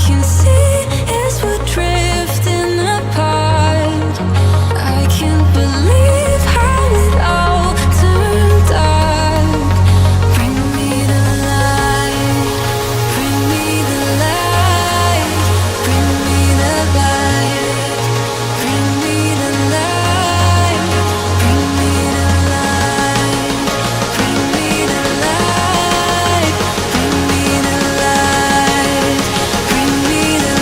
can see is we're drifting apart. I can't believe how it all turned dark. Bring me the light, bring me the light, bring me the light, bring me the light, bring me the light, bring me the light, bring me the light, bring me the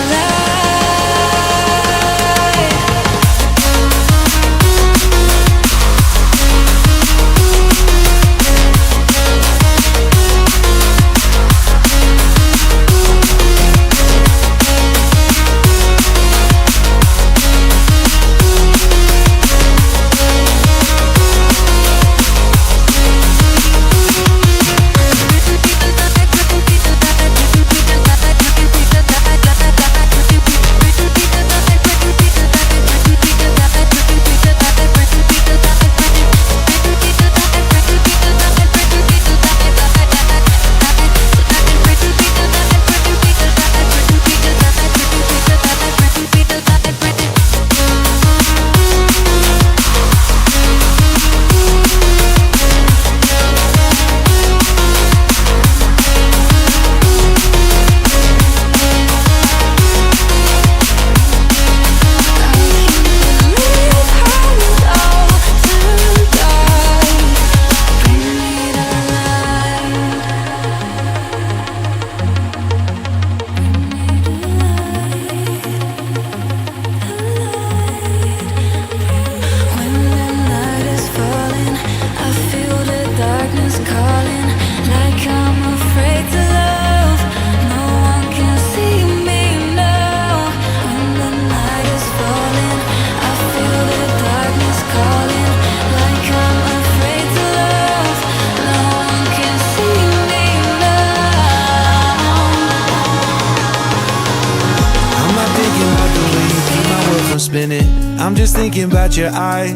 I'm just thinking about your eyes.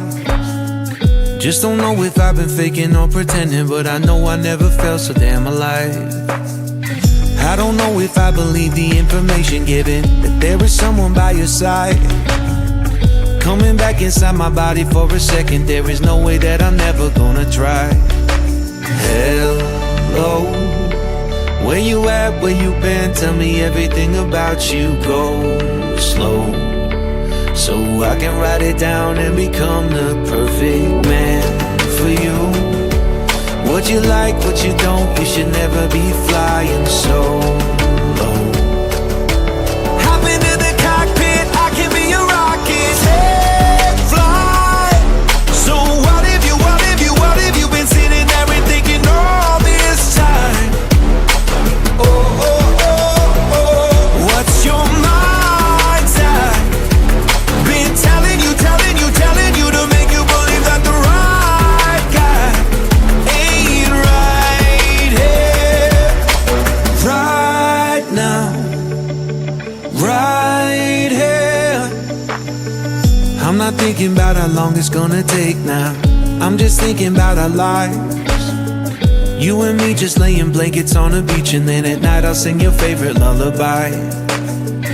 Just don't know if I've been faking or pretending, but I know I never felt so damn alive. I don't know if I believe the information given, that there is someone by your side. Coming back inside my body for a second, there is no way that I'm never gonna try. Hello, where you at, where you been? Tell me everything about you. Go slow, so I can write it down and become the perfect man for you. What you like, what you don't, you should never be flying so low. Hop into the cockpit, I can be a rocket. Hey, fly. So what if you been sitting there and thinking all this time? Oh, oh, oh, oh, what's your mind's eye? Been telling you to make you believe that the right guy ain't right here, right now, right here. I'm not thinking about how long it's gonna take now. I'm just thinking about our lives. You and me just laying blankets on the beach, and then at night I'll sing your favorite lullaby.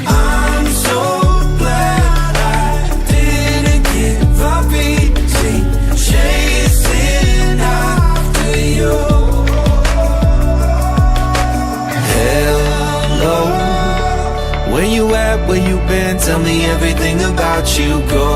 I'm so glad I didn't give up easy, chasing after you. Hello, where you at, where you been? Tell me everything about you. Go